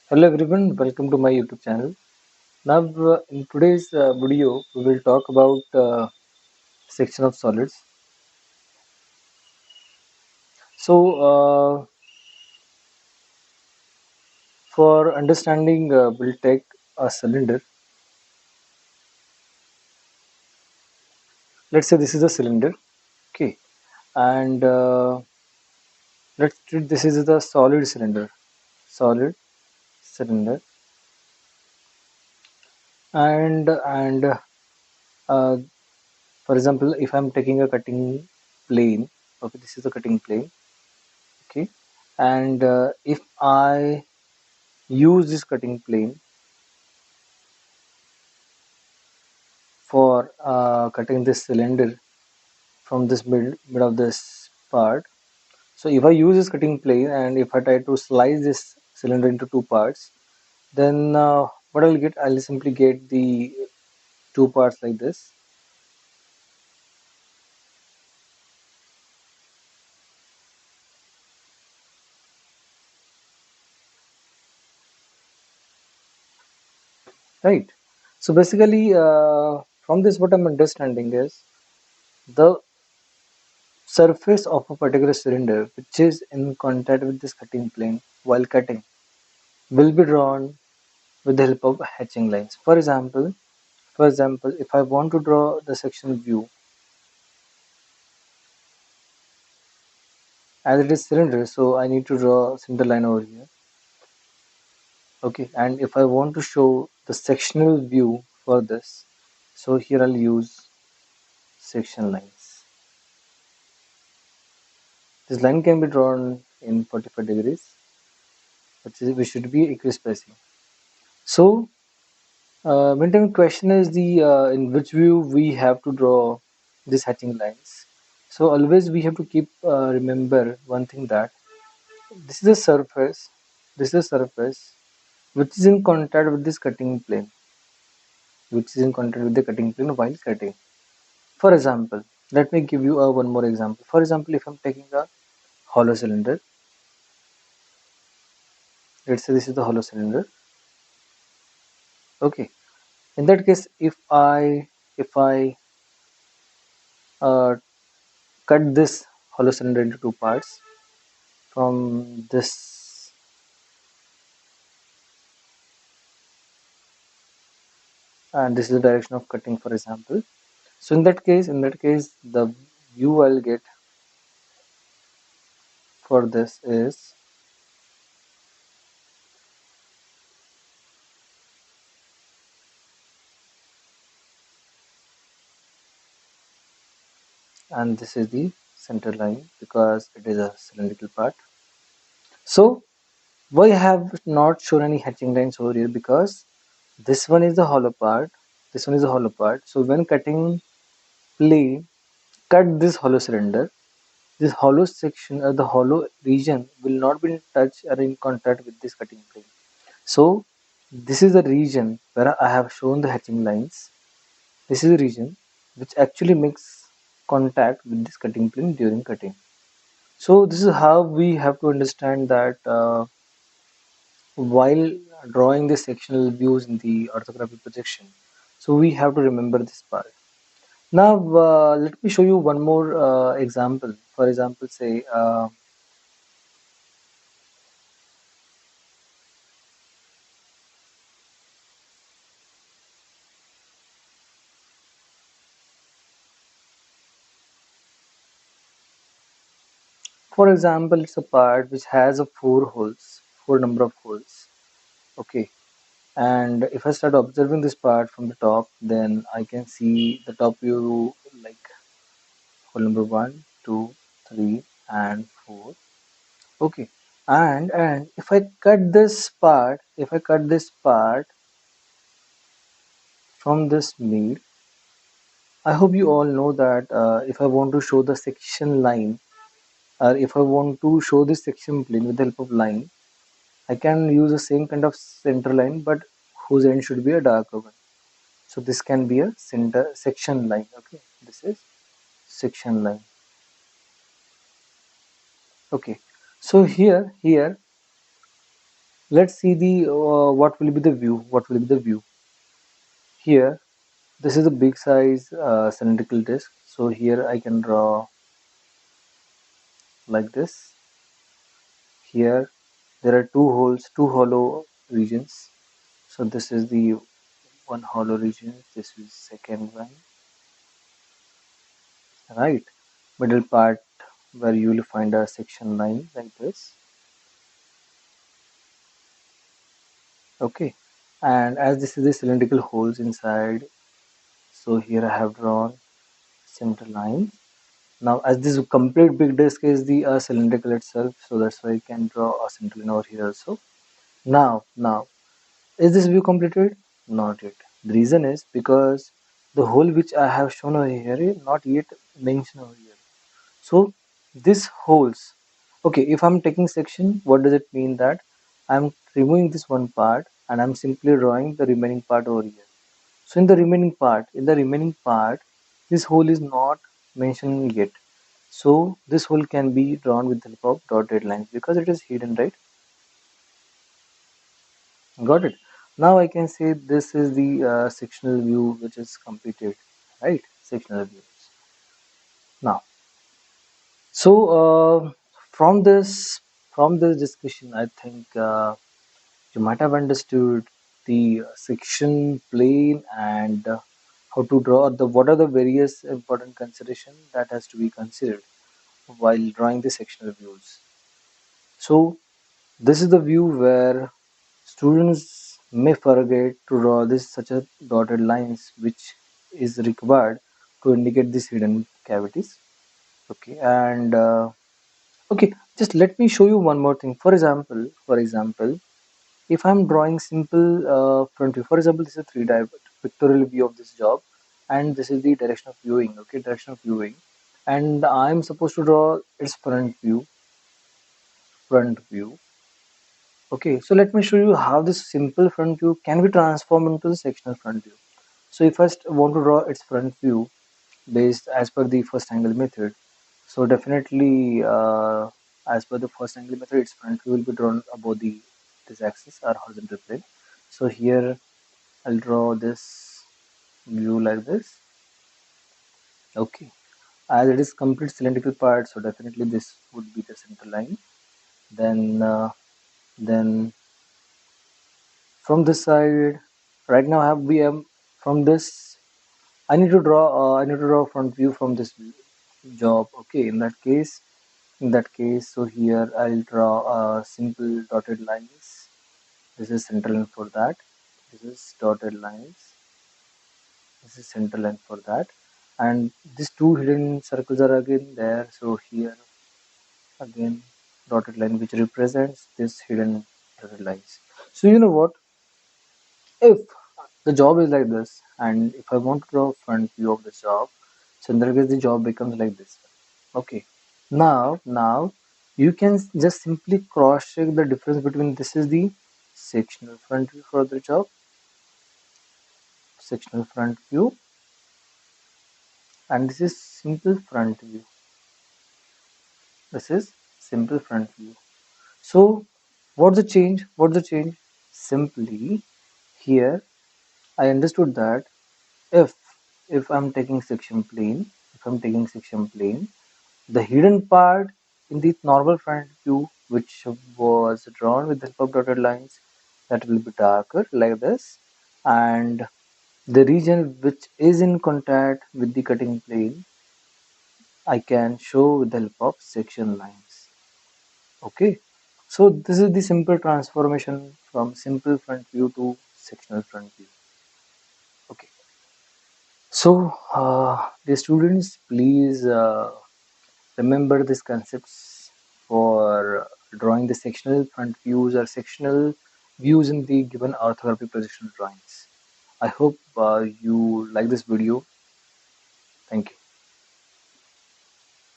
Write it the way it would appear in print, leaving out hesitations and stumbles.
Hello everyone, welcome to my YouTube channel. Now, in today's video, we will talk about section of solids. So, for understanding, we'll take a cylinder. Let's say this is a cylinder, okay, and let's treat this is the solid cylinder, and uh, for example, if I'm taking a cutting plane, okay, this is a cutting plane, okay, and if I use this cutting plane for cutting this cylinder from this mid of this part. So if I use this cutting plane and if I try to slice this cylinder into two parts, then what I'll get, I'll simply get the two parts like this. Right. So basically, from this, what I'm understanding is the surface of a particular cylinder which is in contact with this cutting plane while cutting will be drawn with the help of hatching lines. For example, if I want to draw the section view as it is cylinder, so I need to draw a center line over here. Okay, and if I want to show the sectional view for this, so here I'll use section lines. This line can be drawn in 45 degrees, which should be equispacing. So, maintain question is the in which view we have to draw these hatching lines. So always we have to keep remember one thing, that this is a surface, this is a surface which is in contact with this cutting plane, which is in contact with the cutting plane while cutting. For example, let me give you one more example. For example, if I'm taking a hollow cylinder, let's say this is the hollow cylinder. Okay, in that case, if I uh, cut this hollow cylinder into two parts from this, and this is the direction of cutting, for example. So in that case, the view I'll get for this is, and this is the center line because it is a cylindrical part. So why have not shown any hatching lines over here? Because this one is the hollow part, this one is the hollow part. So when cutting plane cut this hollow cylinder, this hollow section or the hollow region will not be in touch or in contact with this cutting plane. So this is the region where I have shown the hatching lines. This is the region which actually makes contact with this cutting plane during cutting. So this is how we have to understand that while drawing the sectional views in the orthographic projection. So we have to remember this part. Now let me show you one more example. For example, say it's a part which has a four number of holes. Okay, and if I start observing this part from the top, then I can see the top view like hole number one, two, three, and four. Okay, and if I cut this part from this mid, I hope you all know that if I want to show the section line, or if I want to show this section plane with the help of line, I can use the same kind of center line, but whose end should be a darker one. So this can be a center section line. Okay, this is section line. Okay, so here Let's see the what will be the view. What will be the view here? This is a big size cylindrical disc. So here I can draw like this. Here there are two holes, two hollow regions. So this is the one hollow region. This is second one, right? Middle part where you will find a section line like this. Okay, and as this is the cylindrical holes inside, so here I have drawn center line. Now, as this complete big disk is the cylindrical itself, so that's why I can draw a center line over here also. Now, is this view completed? Not yet. The reason is because the hole which I have shown over here is not yet mentioned over here. So this holes, okay, if I'm taking section, what does it mean? That I'm removing this one part and I'm simply drawing the remaining part over here. So in the remaining part, this hole is not mentioned yet. So this hole can be drawn with the help of dotted lines because it is hidden, right? Got it. Now I can say this is the sectional view which is completed, right? Sectional views. Now, so from this from this discussion, I think you might have understood the section plane and how to draw the what are the various important consideration that has to be considered while drawing the sectional views. So this is the view where students may forget to draw this such a dotted lines which is required to indicate these hidden cavities. Okay, and okay, just let me show you one more thing. For example, if I'm drawing simple front view, for example, this is a pictorial view of this job, and this is the direction of viewing. Okay, direction of viewing, and I'm supposed to draw its front view. Front view. Okay, so let me show you how this simple front view can be transformed into the sectional front view. So if I want to draw its front view based as per the first angle method, so definitely as per the first angle method, its front view will be drawn above the this axis or horizontal plane. So here I'll draw this view like this. Okay, as it is complete cylindrical part, so definitely this would be the center line. Then from this side, right now we have from this. I need to draw front view from this job. Okay, in that case, so here I'll draw simple dotted lines. This is center line for that. This is dotted lines. This is center line for that. And these two hidden circles are again there. So here again dotted line which represents this hidden dotted lines. So you know what? If the job is like this, and if I want to draw front view of the job, so in that case the job becomes like this. Okay. Now you can just simply cross check the difference between this is the sectional front view for the job, sectional front view, and this is simple front view. This is simple front view. So what's the change? What's the change? Simply here I understood that if if I'm taking section plane, if I'm taking section plane, the hidden part in the normal front view which was drawn with the help of dotted lines, that will be darker like this, and the region which is in contact with the cutting plane I can show with the help of section lines. Okay, so this is the simple transformation from simple front view to sectional front view. Okay, so the students, please remember these concepts for drawing the sectional front views or sectional views in the given orthographic projection drawings. I hope you like this video. Thank you.